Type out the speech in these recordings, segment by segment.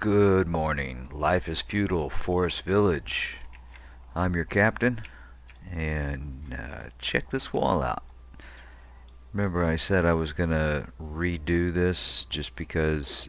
Good morning. Life is Feudal, Forest Village. I'm your captain, and check this wall out. Remember I said I was going to redo this just because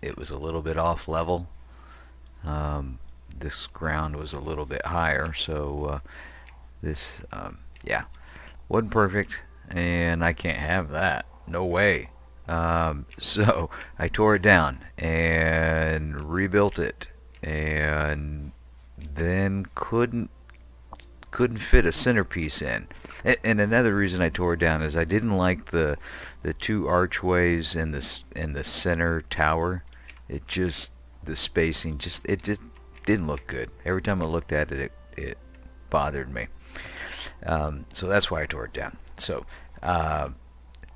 it was a little bit off level. This ground was a little bit higher, so this, yeah, wasn't perfect, and I can't have that. No way. So I tore it down and rebuilt it, and then couldn't fit a centerpiece in. And another reason I tore it down is I didn't like the two archways in the center tower. It just the spacing just didn't look good. Every time I looked at it, it bothered me. So that's why I tore it down. So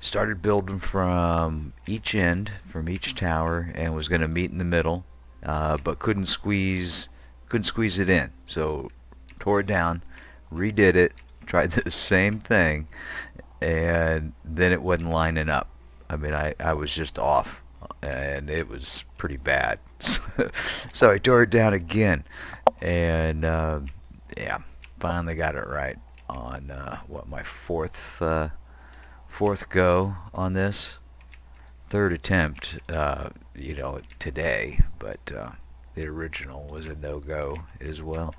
started building from each end, from each tower, and was going to meet in the middle, but couldn't squeeze it in. So tore it down, redid it, tried the same thing, and then it wasn't lining up. I mean, I was just off, and it was pretty bad. So I tore it down again, and yeah, finally got it right on my fourth go on this. Third attempt, today, but the original was a no-go as well.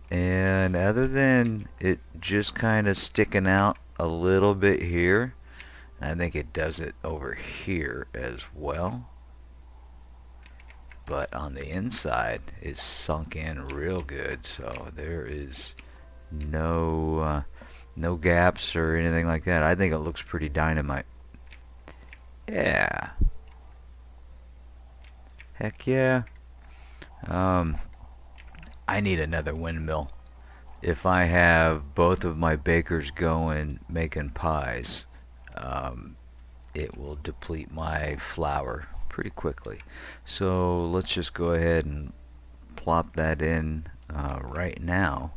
And other than it just kind of sticking out a little bit here, I think it does it over here as well. But on the inside, it's sunk in real good, so there is no gaps or anything like that. I think it looks pretty dynamite. Yeah. Heck yeah. I need another windmill. If I have both of my bakers going making pies, it will deplete my flour pretty quickly. So let's just go ahead and plop that in right now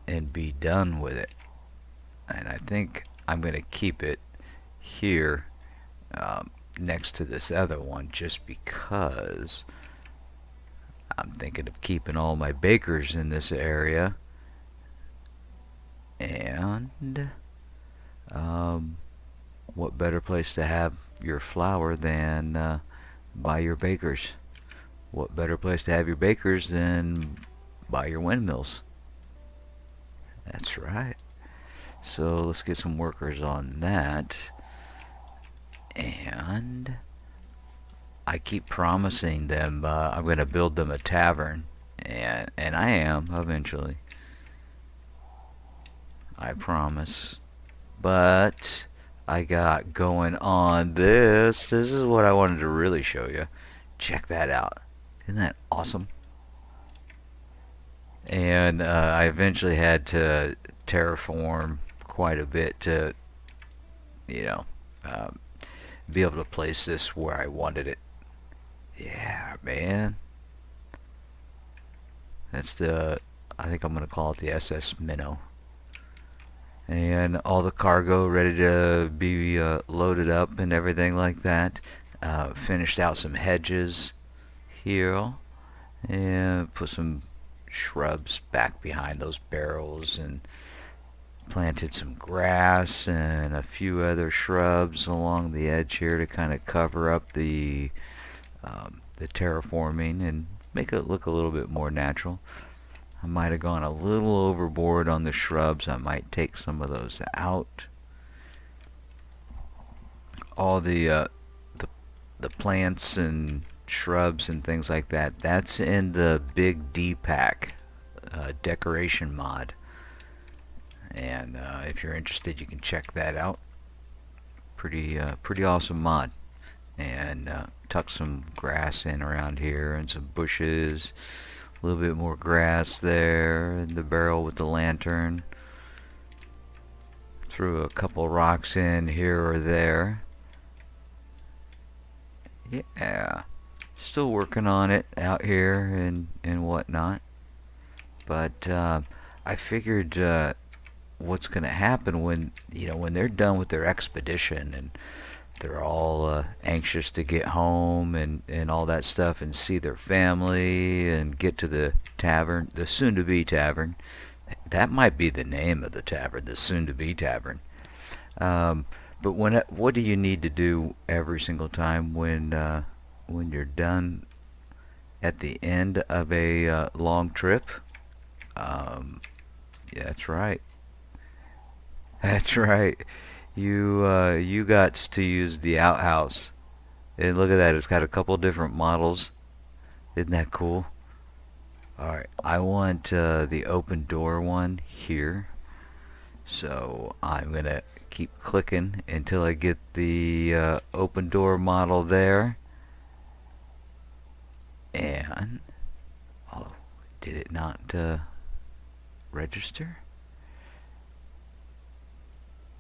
and be done with it. And I think I'm going to keep it here next to this other one just because I'm thinking of keeping all my bakers in this area. And what better place to have your flour than by your bakers? What better place to have your bakers than by your windmills? That's right. So let's get some workers on that. And I keep promising them I'm going to build them a tavern, and I am eventually. I promise. But I got going on this. This is what I wanted to really show you. Check that out. Isn't that awesome? And I eventually had to terraform quite a bit to, be able to place this where I wanted it. Yeah, man. That's I think I'm going to call it the SS Minnow. And all the cargo ready to be loaded up and everything like that. Finished out some hedges here. And put some shrubs back behind those barrels and planted some grass and a few other shrubs along the edge here to kind of cover up the terraforming and make it look a little bit more natural. I might have gone a little overboard on the shrubs. I might take some of those out. All the plants and shrubs and things like that, that's in the big D pack decoration mod. And if you're interested, you can check that out. Pretty awesome mod. And tuck some grass in around here and some bushes. A little bit more grass there, and the barrel with the lantern. Threw a couple rocks in here or there. Yeah, still working on it out here and whatnot. But I figured what's going to happen when when they're done with their expedition and they're all anxious to get home and all that stuff and see their family and get to the tavern, the soon-to-be tavern. That might be the name of the tavern, the soon-to-be tavern. Um, but what do you need to do every single time when you're done at the end of a long trip? Um, yeah, that's right. That's right. You got to use the outhouse. And look at that, it's got a couple different models. Isn't that cool? Alright, I want the open door one here. So I'm going to keep clicking until I get the open door model there. And, oh, did it not register?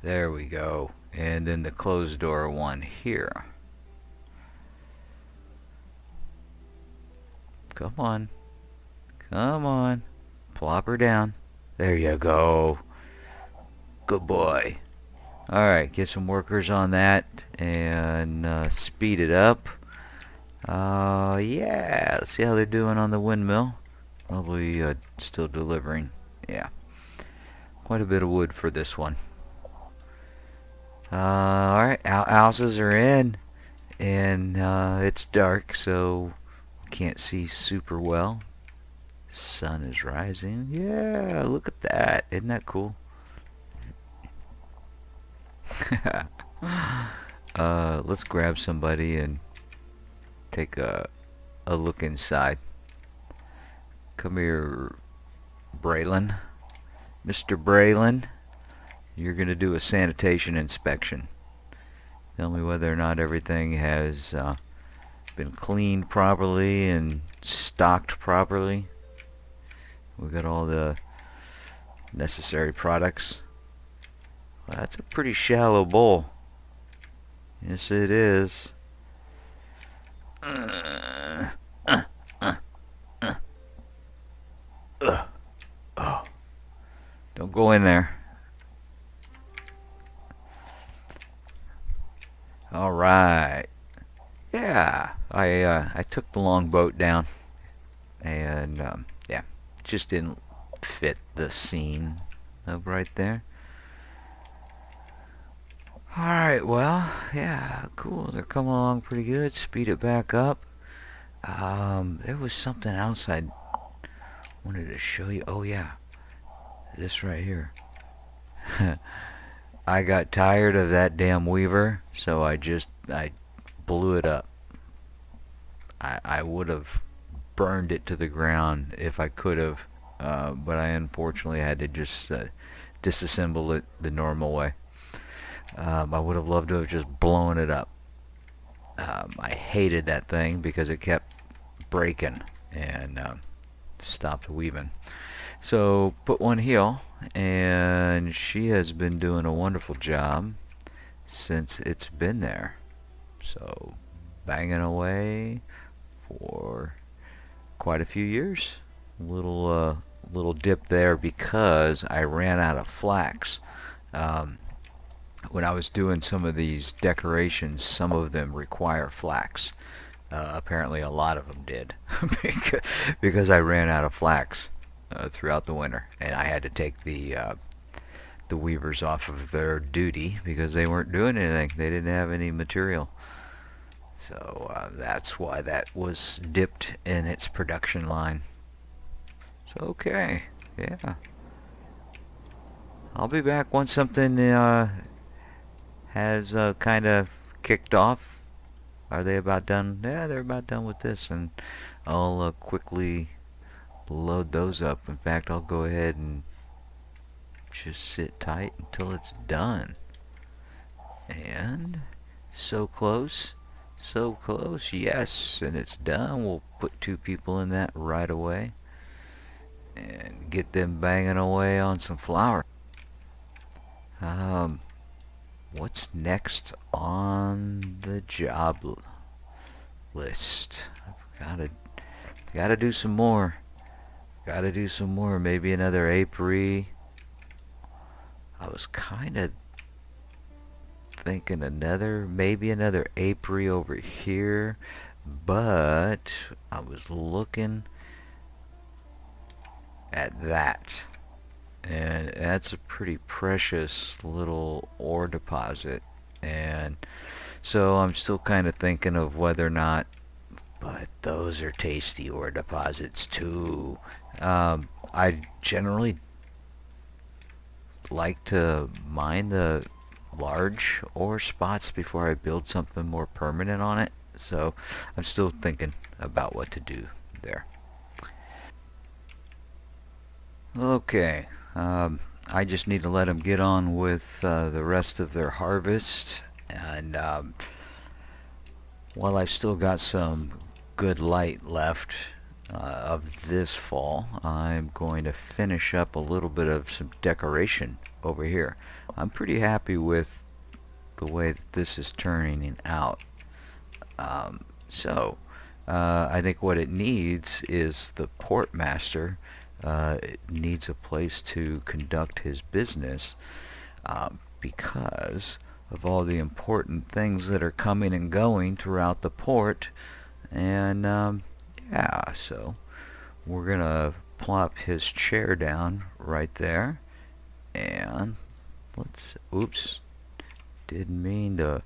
There we go. And then the closed door one here. Come on. Come on. Plop her down. There you go. Good boy. Alright, get some workers on that and speed it up. Yeah, let's see how they're doing on the windmill. Probably still delivering. Yeah. Quite a bit of wood for this one. Alright, outhouses are in. And it's dark, so can't see super well. Sun is rising. Yeah, look at that. Isn't that cool? Let's grab somebody and take a look inside. Come here, Braylon. Mr. Braylon, you're going to do a sanitation inspection. Tell me whether or not everything has been cleaned properly and stocked properly. We got all the necessary products. Well, that's a pretty shallow bowl. Yes, it is. Oh, don't go in there. All right. Yeah, I took the long boat down, and yeah, just didn't fit the scene up right there. Alright, well, yeah, cool. They're coming along pretty good. Speed it back up. There was something else I wanted to show you. Oh, yeah. This right here. I got tired of that damn weaver, so I blew it up. I would have burned it to the ground if I could have, but I unfortunately had to just disassemble it the normal way. I would have loved to have just blown it up. I hated that thing because it kept breaking and stopped weaving. So put one heel, and she has been doing a wonderful job since it's been there. So banging away for quite a few years. Little dip there because I ran out of flax. When I was doing some of these decorations, some of them require flax. Apparently a lot of them did because I ran out of flax throughout the winter, and I had to take the weavers off of their duty because they weren't doing anything. They didn't have any material. So that's why that was dipped in its production line. So okay, yeah. I'll be back once something has kind of kicked off. Are they about done? Yeah, they're about done with this, and I'll quickly load those up. In fact, I'll go ahead and just sit tight until it's done. And so close, yes, and it's done. We'll put 2 people in that right away and get them banging away on some flour. What's next on the job list? Gotta do some more. Maybe another apiary. I was kind of thinking maybe another apiary over here, but I was looking at that, and that's a pretty precious little ore deposit, and so I'm still kind of thinking of whether or not, but those are tasty ore deposits too. I generally like to mine the large ore spots before I build something more permanent on it. So I'm still thinking about what to do there. Okay, I just need to let them get on with the rest of their harvest. And while I've still got some good light left of this fall, I'm going to finish up a little bit of some decoration over here. I'm pretty happy with the way that this is turning out. I think what it needs is the port master it needs a place to conduct his business because of all the important things that are coming and going throughout the port. And yeah, so we're gonna plop his chair down right there, and oops, didn't mean to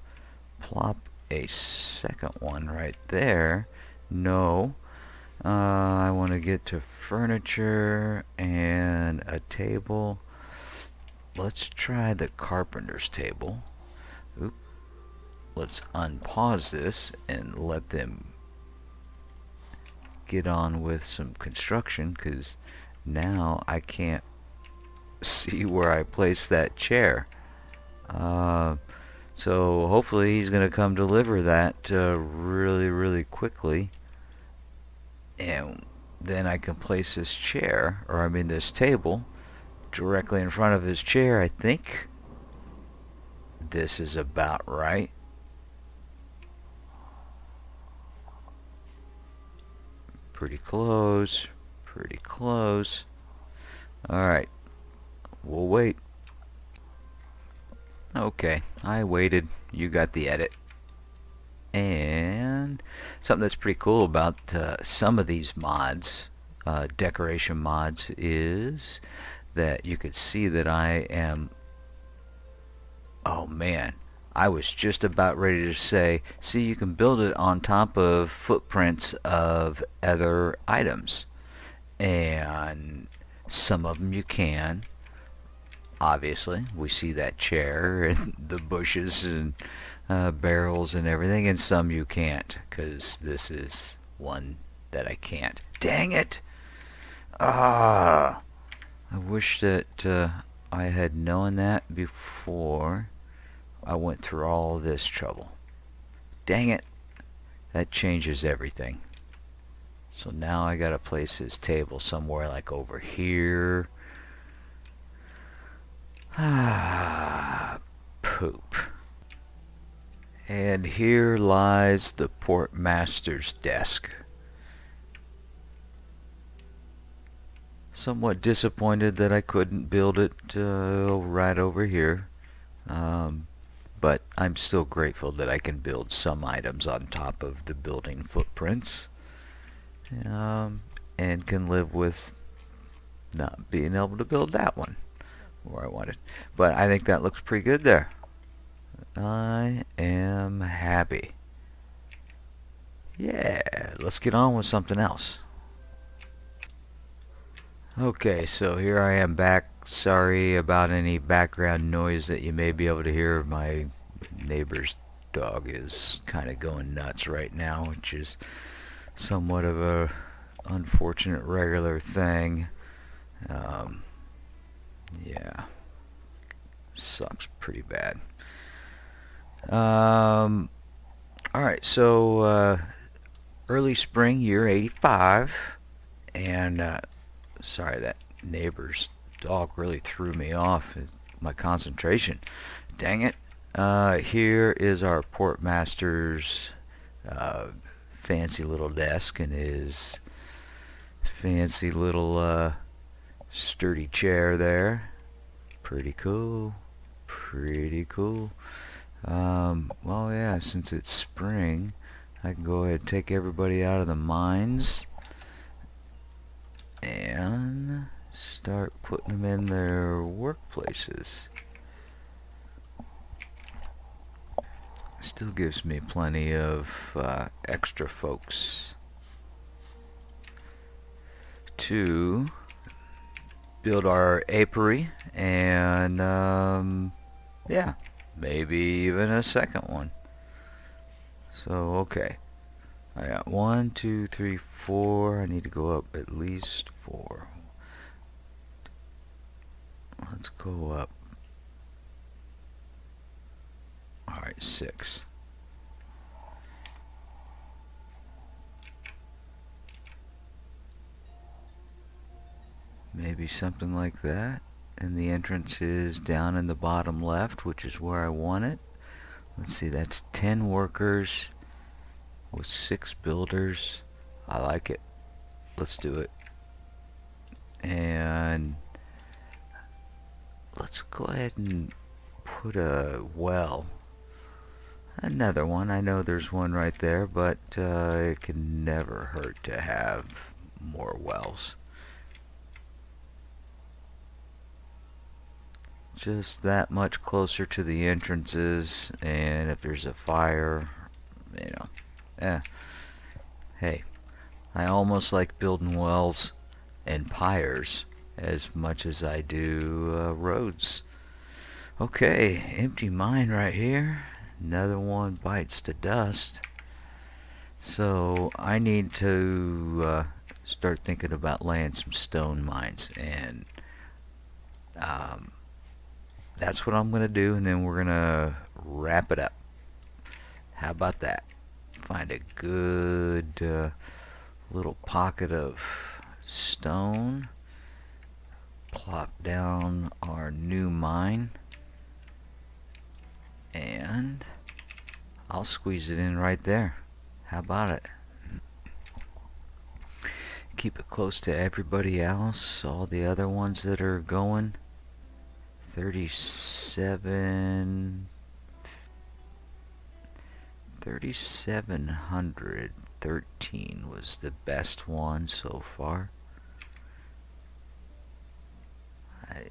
plop a second one right there. No, I want to get to furniture and a table. Let's try the carpenter's table. Oop. Let's unpause this and let them get on with some construction, because now I can't see where I place that chair. So hopefully he's going to come deliver that really quickly, and then I can place this chair, or I mean this table, directly in front of his chair. I think this is about right. Pretty close, pretty close. Alright, we'll wait. Okay, I waited. You got the edit. And something that's pretty cool about some of these mods, decoration mods, is that you could see that I am, oh man, I was just about ready to say, see, you can build it on top of footprints of other items. And some of them you can. Obviously, we see that chair and the bushes and barrels and everything, and some you can't, because this is one that I can't. Dang it! Ah! I wish that I had known that before I went through all this trouble. Dang it! That changes everything. So now I gotta place his table somewhere like over here. Ah, poop. And here lies the port master's desk. Somewhat disappointed that I couldn't build it right over here. But I'm still grateful that I can build some items on top of the building footprints. And can live with not being able to build that one where I wanted. But I think that looks pretty good there. I am happy. Yeah, let's get on with something else. Okay, so here I am back. Sorry about any background noise that you may be able to hear. My neighbor's dog is kind of going nuts right now, which is somewhat of a unfortunate regular thing. Yeah, sucks pretty bad. Alright, so early spring, year 85, and sorry, that neighbor's dog really threw me off my concentration. Dang it. Here is our port master's fancy little desk and his fancy little sturdy chair there. Pretty cool. Pretty cool. Well, yeah, since it's spring, I can go ahead and take everybody out of the mines and start putting them in their workplaces. Still gives me plenty of extra folks to build our apiary, and yeah, maybe even a second one. So okay, I got 1, 2, 3, 4. I need to go up at least 4. Let's go up. Alright, 6. Maybe something like that. And the entrance is down in the bottom left, which is where I want it. Let's see, that's 10 workers with 6 builders. I like it. Let's do it. And let's go ahead and put a well. Another one. I know there's one right there, but it can never hurt to have more wells. Just that much closer to the entrances, and if there's a fire, you know, hey, I almost like building wells and pyres as much as I do roads. Okay, empty mine right here. Another one bites the dust. So I need to start thinking about laying some stone mines, and that's what I'm going to do, and then we're going to wrap it up. How about that? Find a good little pocket of stone. Plop down our new mine. And I'll squeeze it in right there. How about it? Keep it close to everybody else, all the other ones that are going. 3713 was the best one so far. I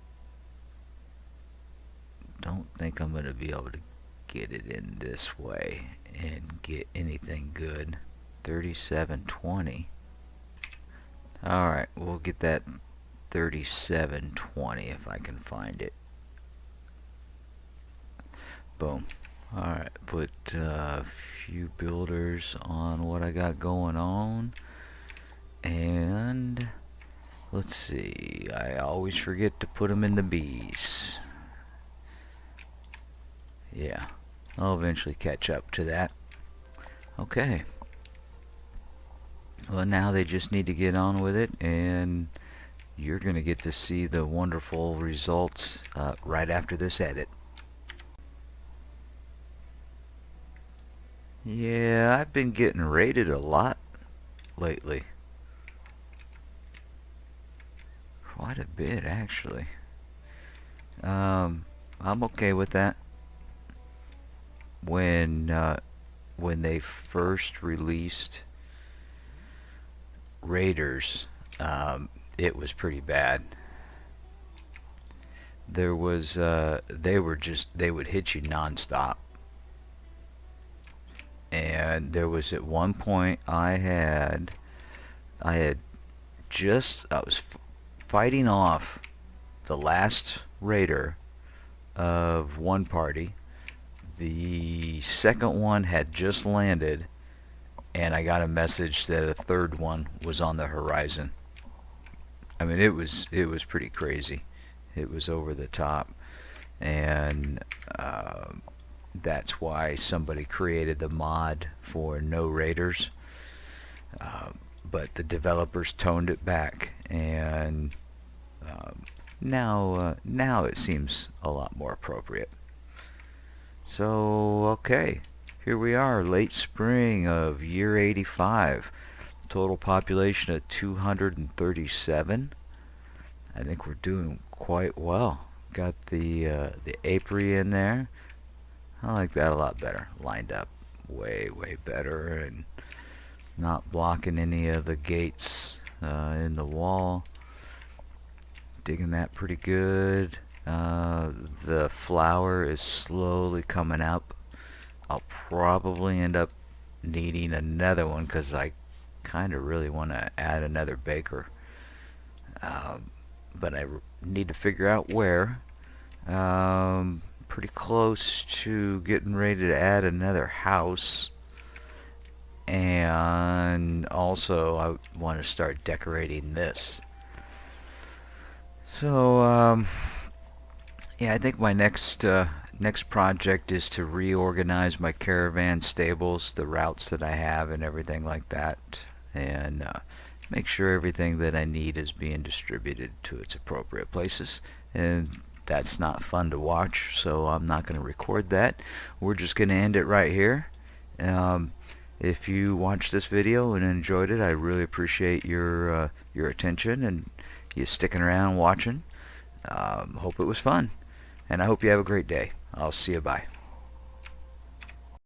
don't think I'm going to be able to get it in this way and get anything good. 3720. Alright, we'll get that 3720 if I can find it. Boom. Alright, put a few builders on what I got going on. And let's see, I always forget to put them in the bees. Yeah, I'll eventually catch up to that. Okay. Well, now they just need to get on with it, and you're going to get to see the wonderful results right after this edit. Yeah, I've been getting raided a lot lately. Quite a bit, actually. I'm okay with that. When they first released Raiders, it was pretty bad. There was they would hit you nonstop. And there was at one point I was fighting off the last raider of one party. The second one had just landed, and I got a message that a third one was on the horizon. I mean, it was pretty crazy. It was over the top, and that's why somebody created the mod for no raiders. But the developers toned it back, and now it seems a lot more appropriate. So okay, here we are, late spring of year 85. Total population of 237. I think we're doing quite well. Got the apiary in there. I like that a lot better. Lined up way better and not blocking any of the gates in the wall. Digging that pretty good. The flower is slowly coming up. I'll probably end up needing another one because I kind of really want to add another baker. But I need to figure out where. Pretty close to getting ready to add another house. And also I want to start decorating this. So yeah, I think my next project is to reorganize my caravan stables, the routes that I have and everything like that, and make sure everything that I need is being distributed to its appropriate places. And that's not fun to watch, so I'm not going to record that. We're just going to end it right here. If you watched this video and enjoyed it, I really appreciate your attention and you sticking around watching. Hope it was fun, and I hope you have a great day. I'll see you. Bye.